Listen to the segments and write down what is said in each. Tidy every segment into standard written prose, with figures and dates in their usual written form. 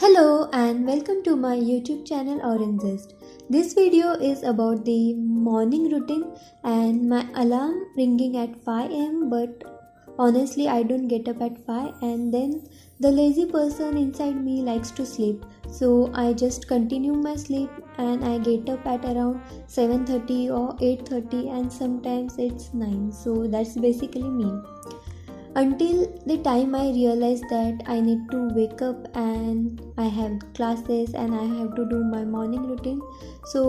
Hello and welcome to my YouTube channel Orange Zest. This video is about the morning routine and my alarm ringing at 5 am, but honestly I don't get up at 5, and then the lazy person inside me likes to sleep. So I just continue my sleep and I get up at around 7:30 or 8:30, and sometimes it's 9. So that's basically me until the time I realize that I need to wake up and I have classes and I have to do my morning routine. So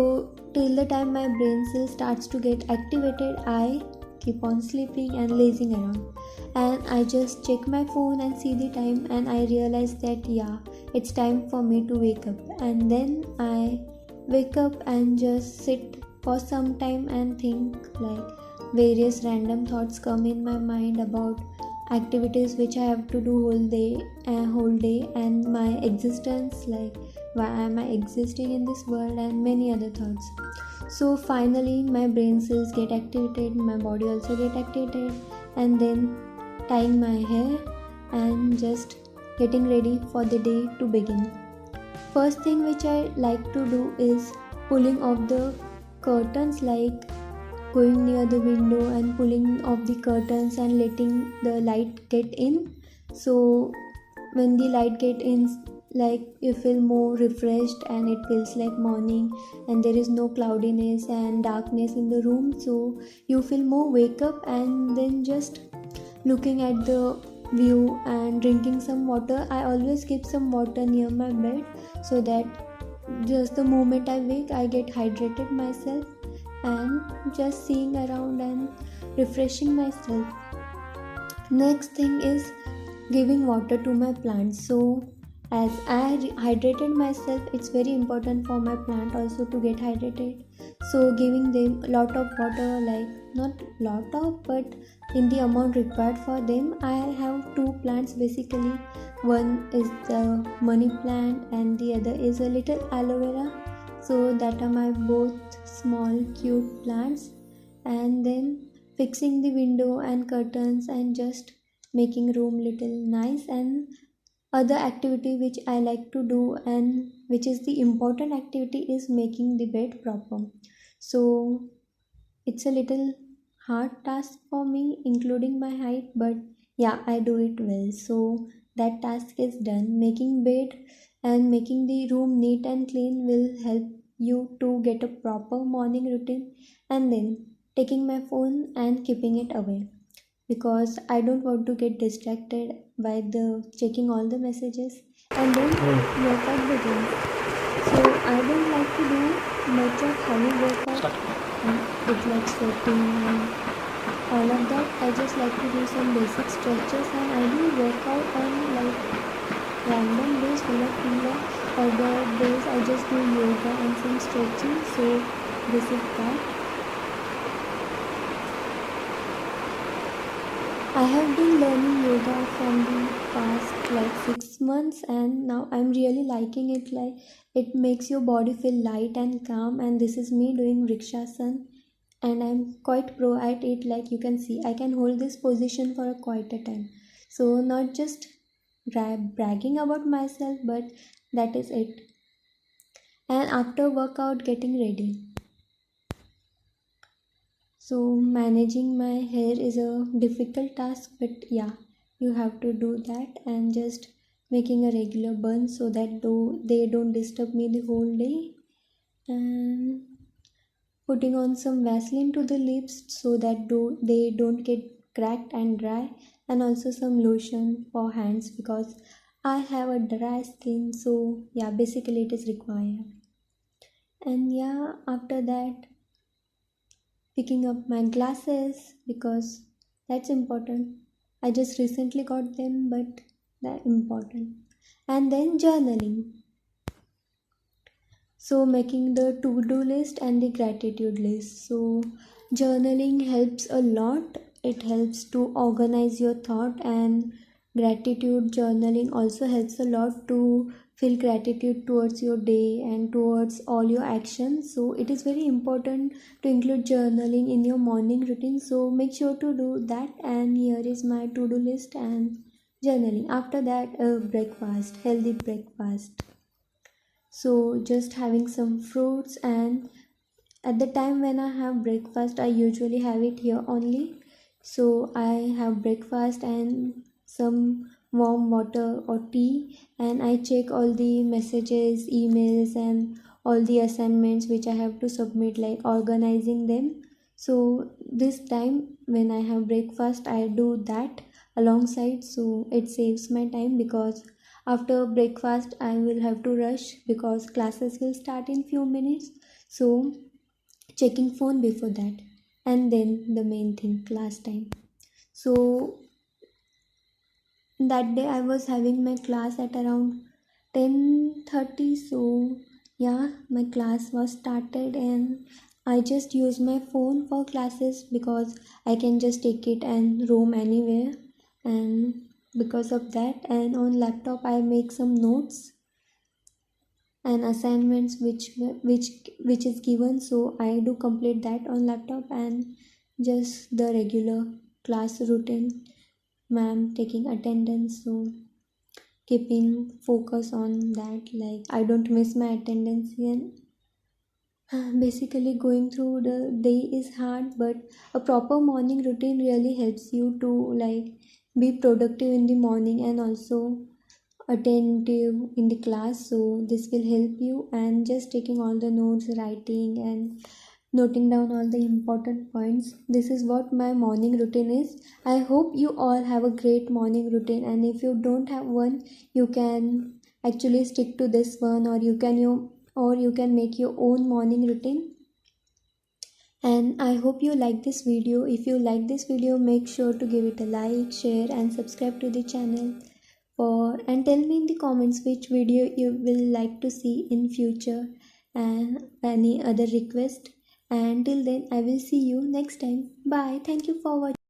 till the time my brain cell starts to get activated, I keep on sleeping and lazing around. And I just check my phone and see the time, and I realize that it's time for me to wake up. And then I wake up and just sit for some time and think, like various random thoughts come in my mind about activities which I have to do whole day and my existence, like why am I existing in this world, and many other thoughts. So finally my brain cells get activated, my body also get activated, and then tying my hair and just getting ready for the day to begin. First thing which I like to do is pulling off the curtains, like going near the window and pulling off the curtains and letting the light get in. So when the light get in, like you feel more refreshed and it feels like morning, and there is no cloudiness and darkness in the room, so you feel more wake up. And then just looking at the view and drinking some water. I always keep some water near my bed so that just the moment I wake I get hydrated myself, and just seeing around and refreshing myself. Next thing is giving water to my plants. So as I hydrated myself, it's very important for my plant also to get hydrated. So giving them a lot of water, like not lot of, but in the amount required for them. I have two plants basically. One is the money plant and the other is a little aloe vera. So that are my both small cute plants. And then fixing the window and curtains and just making room little nice. And other activity which I like to do, and which is the important activity, is making the bed proper. So it's a little hard task for me including my height, but I do it well. So that task is done. Making bed and making the room neat and clean will help you to get a proper morning routine. And then taking my phone and keeping it away, because I don't want to get distracted by the checking all the messages, and then workout begins. So I don't like to do much of heavy workout and it's like sweating and all of that. I just like to do some basic stretches, and I do workout on like random days full of fever. Other days I just do yoga and some stretching. So this is that. I have been learning yoga from the past like 6 months, and now I'm really liking it. Like it makes your body feel light and calm, and this is me doing Vrikshasana, and I'm quite pro at it. Like you can see, I can hold this position for a quite a time. So not just bragging about myself, but that is it. And after workout, getting ready. So managing my hair is a difficult task, but you have to do that. And just making a regular bun so that though they don't disturb me the whole day, and putting on some Vaseline to the lips so that though they don't get cracked and dry, and also some lotion for hands because I have a dry skin. So basically it is required. And after that, picking up my glasses because that's important. I just recently got them, but they're important. And then journaling. So making the to-do list and the gratitude list. So journaling helps a lot. It helps to organize your thought, and gratitude journaling also helps a lot to feel gratitude towards your day and towards all your actions. So it is very important to include journaling in your morning routine. So make sure to do that. And here is my to-do list and journaling. After that, a breakfast, healthy breakfast. So just having some fruits, and at the time when I have breakfast, I usually have it here only. So I have breakfast and some warm water or tea, and I check all the messages, emails, and all the assignments which I have to submit, like organizing them. So this time when I have breakfast, I do that alongside, so it saves my time, because after breakfast I will have to rush because classes will start in few minutes. So checking phone before that, and then the main thing, class time. So that day I was having my class at around 10:30. So yeah, my class was started, and I just use my phone for classes because I can just take it and roam anywhere. And because of that, and on laptop I make some notes and assignments which is given, so I do complete that on laptop. And just the regular class routine, ma'am taking attendance, so keeping focus on that, like I don't miss my attendance. And basically going through the day is hard, but a proper morning routine really helps you to like be productive in the morning and also attentive in the class. So this will help you, and just taking all the notes, writing and noting down all the important points. This is what my morning routine is. I hope you all have a great morning routine, and if you don't have one, you can actually stick to this one, or you can make your own morning routine. And I hope you like this video. If you like this video, make sure to give it a like, share and subscribe to the channel. And tell me in the comments which video you will like to see in future, and any other request. And till then, I will see you next time. Bye. Thank you for watching.